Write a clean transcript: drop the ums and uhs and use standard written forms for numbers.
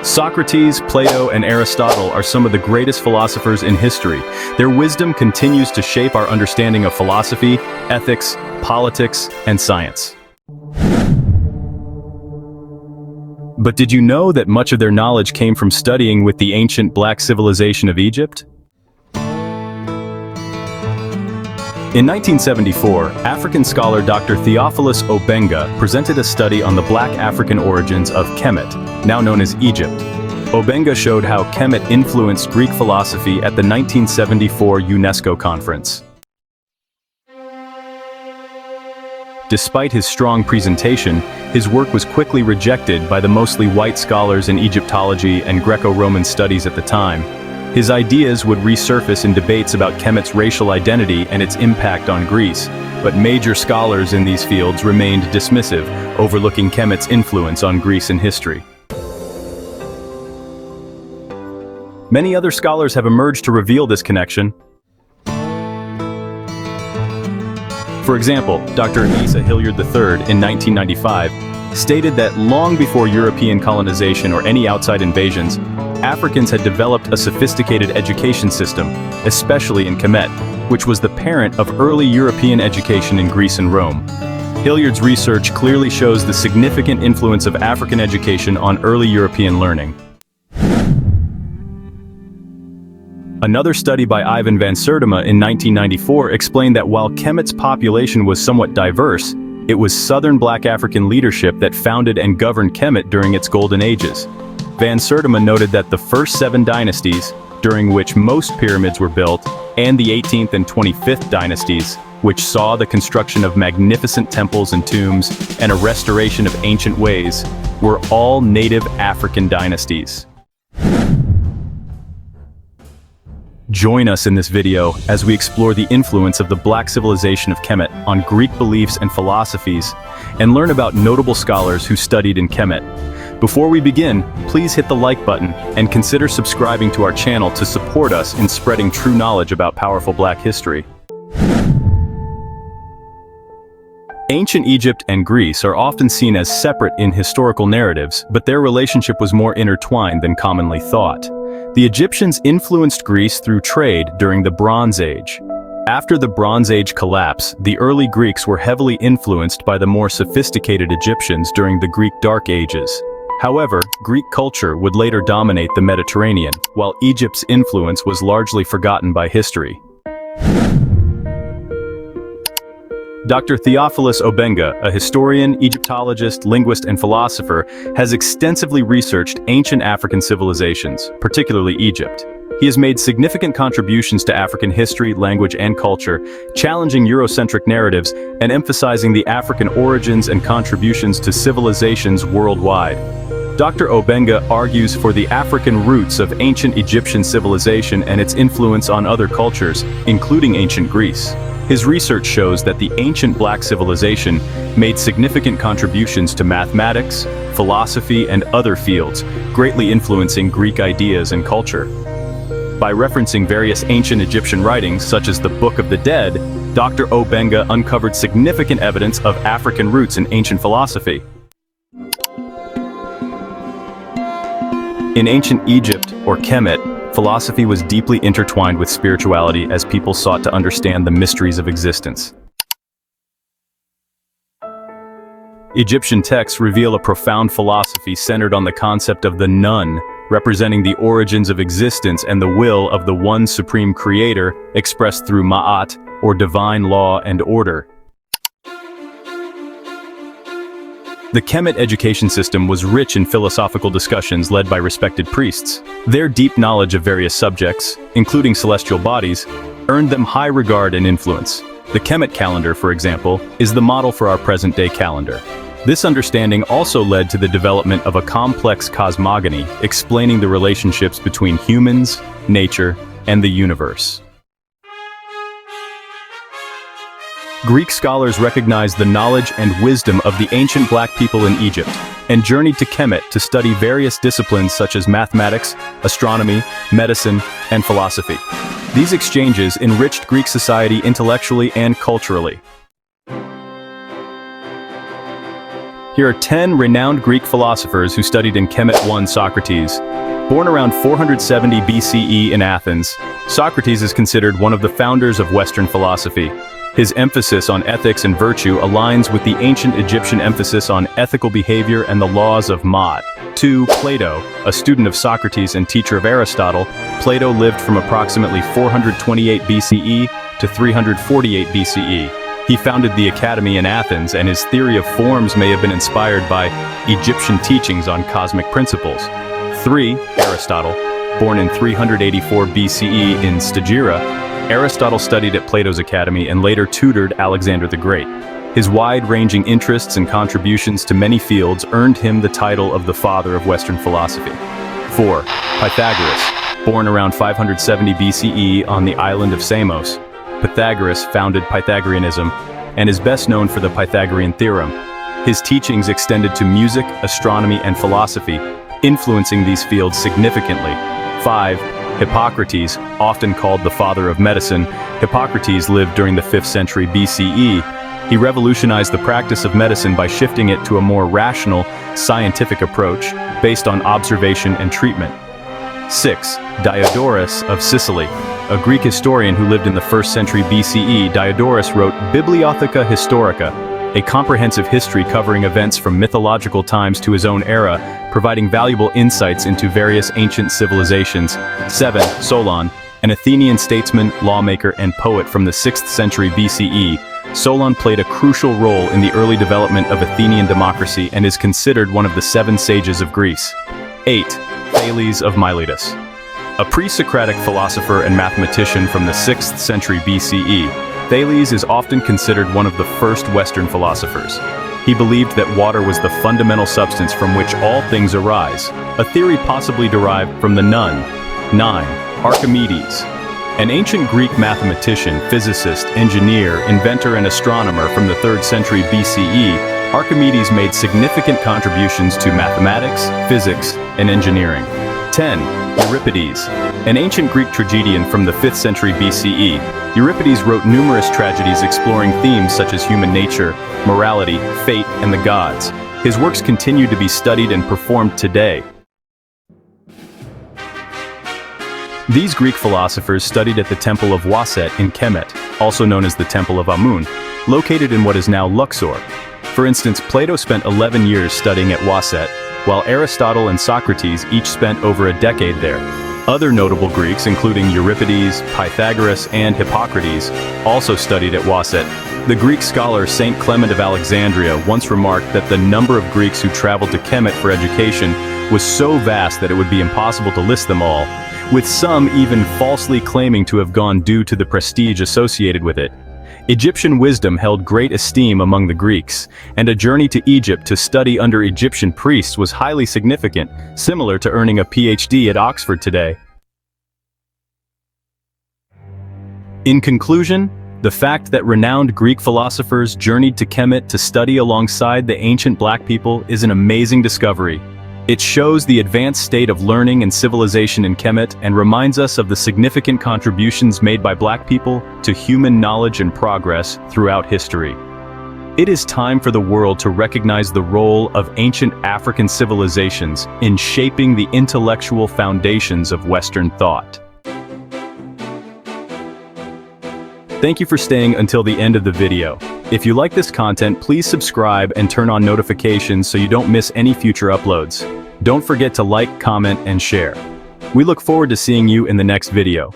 Socrates, Plato, and Aristotle are some of the greatest philosophers in history. Their wisdom continues to shape our understanding of philosophy, ethics, politics, and science. But did you know that much of their knowledge came from studying with the ancient black civilization of Egypt? In 1974, African scholar Dr. Theophilus Obenga presented a study on the black African origins of Kemet, now known as Egypt. Obenga showed how Kemet influenced Greek philosophy at the 1974 UNESCO conference. Despite his strong presentation, his work was quickly rejected by the mostly white scholars in Egyptology and Greco-Roman studies at the time. His ideas would resurface in debates about Kemet's racial identity and its impact on Greece, but major scholars in these fields remained dismissive, overlooking Kemet's influence on Greece in history. Many other scholars have emerged to reveal this connection. For example, Dr. Asa Hilliard III in 1995 stated that long before European colonization or any outside invasions, Africans had developed a sophisticated education system, especially in Kemet, which was the parent of early European education in Greece and Rome. Hilliard's research clearly shows the significant influence of African education on early European learning. Another study by Ivan van Sertima in 1994 explained that while Kemet's population was somewhat diverse, it was southern black African leadership that founded and governed Kemet during its golden ages. Van Sertima noted that the first 7 dynasties, during which most pyramids were built, and the 18th and 25th dynasties, which saw the construction of magnificent temples and tombs and a restoration of ancient ways, were all native African dynasties. Join us in this video as we explore the influence of the black civilization of Kemet on Greek beliefs and philosophies, and learn about notable scholars who studied in Kemet. Before we begin, please hit the like button and consider subscribing to our channel to support us in spreading true knowledge about powerful black history. Ancient Egypt and Greece are often seen as separate in historical narratives, but their relationship was more intertwined than commonly thought. The Egyptians influenced Greece through trade during the Bronze Age. After the Bronze Age collapse, the early Greeks were heavily influenced by the more sophisticated Egyptians during the Greek Dark Ages. However, Greek culture would later dominate the Mediterranean, while Egypt's influence was largely forgotten by history. Dr. Theophilus Obenga, a historian, Egyptologist, linguist, and philosopher, has extensively researched ancient African civilizations, particularly Egypt. He has made significant contributions to African history, language, and culture, challenging Eurocentric narratives and emphasizing the African origins and contributions to civilizations worldwide. Dr. Obenga argues for the African roots of ancient Egyptian civilization and its influence on other cultures, including ancient Greece. His research shows that the ancient black civilization made significant contributions to mathematics, philosophy, and other fields, greatly influencing Greek ideas and culture. By referencing various ancient Egyptian writings, such as the Book of the Dead, Dr. Obenga uncovered significant evidence of African roots in ancient philosophy. In ancient Egypt, or Kemet, philosophy was deeply intertwined with spirituality as people sought to understand the mysteries of existence. Egyptian texts reveal a profound philosophy centered on the concept of the Nun, representing the origins of existence and the will of the one supreme creator, expressed through Ma'at, or divine law and order. The Kemet education system was rich in philosophical discussions led by respected priests. Their deep knowledge of various subjects, including celestial bodies, earned them high regard and influence. The Kemet calendar, for example, is the model for our present-day calendar. This understanding also led to the development of a complex cosmogony, explaining the relationships between humans, nature, and the universe. Greek scholars recognized the knowledge and wisdom of the ancient black people in Egypt, and journeyed to Kemet to study various disciplines such as mathematics, astronomy, medicine, and philosophy. These exchanges enriched Greek society intellectually and culturally. Here are 10 renowned Greek philosophers who studied in Kemet. 1. Socrates. Born around 470 BCE in Athens, Socrates is considered one of the founders of Western philosophy. His emphasis on ethics and virtue aligns with the ancient Egyptian emphasis on ethical behavior and the laws of Ma'at. 2. Plato. A student of Socrates and teacher of Aristotle, Plato lived from approximately 428 BCE to 348 BCE. He founded the Academy in Athens, and his theory of forms may have been inspired by Egyptian teachings on cosmic principles. 3. Aristotle. Born in 384 BCE in Stagira, Aristotle studied at Plato's Academy and later tutored Alexander the Great. His wide-ranging interests and contributions to many fields earned him the title of the father of Western philosophy. 4. Pythagoras. Born around 570 BCE on the island of Samos, Pythagoras founded Pythagoreanism and is best known for the Pythagorean theorem. His teachings extended to music, astronomy, and philosophy, influencing these fields significantly. 5. Hippocrates, often called the father of medicine, Hippocrates lived during the 5th century BCE. He revolutionized the practice of medicine by shifting it to a more rational, scientific approach based on observation and treatment. 6. Diodorus of Sicily. A Greek historian who lived in the 1st century BCE, Diodorus wrote Bibliotheca Historica, a comprehensive history covering events from mythological times to his own era, providing valuable insights into various ancient civilizations. 7. Solon, an Athenian statesman, lawmaker, and poet from the 6th century BCE. Solon played a crucial role in the early development of Athenian democracy and is considered one of the 7 sages of Greece. 8. Thales of Miletus. A pre-Socratic philosopher and mathematician from the 6th century BCE, Thales is often considered one of the first Western philosophers. He believed that water was the fundamental substance from which all things arise, a theory possibly derived from the nun. 9. Archimedes. An ancient Greek mathematician, physicist, engineer, inventor, and astronomer from the 3rd century BCE, Archimedes made significant contributions to mathematics, physics, and engineering. 10. Euripides. An ancient Greek tragedian from the 5th century BCE, Euripides wrote numerous tragedies exploring themes such as human nature, morality, fate, and the gods. His works continue to be studied and performed today. These Greek philosophers studied at the Temple of Waset in Kemet, also known as the Temple of Amun, located in what is now Luxor. For instance, Plato spent 11 years studying at Waset, while Aristotle and Socrates each spent over a decade there. Other notable Greeks, including Euripides, Pythagoras, and Hippocrates, also studied at Waset. The Greek scholar Saint Clement of Alexandria once remarked that the number of Greeks who traveled to Kemet for education was so vast that it would be impossible to list them all, with some even falsely claiming to have gone due to the prestige associated with it. Egyptian wisdom held great esteem among the Greeks, and a journey to Egypt to study under Egyptian priests was highly significant, similar to earning a PhD at Oxford today. In conclusion, the fact that renowned Greek philosophers journeyed to Kemet to study alongside the ancient black people is an amazing discovery. It shows the advanced state of learning and civilization in Kemet and reminds us of the significant contributions made by black people to human knowledge and progress throughout history. It is time for the world to recognize the role of ancient African civilizations in shaping the intellectual foundations of Western thought. Thank you for staying until the end of the video. If you like this content, please subscribe and turn on notifications so you don't miss any future uploads. Don't forget to like, comment, and share. We look forward to seeing you in the next video.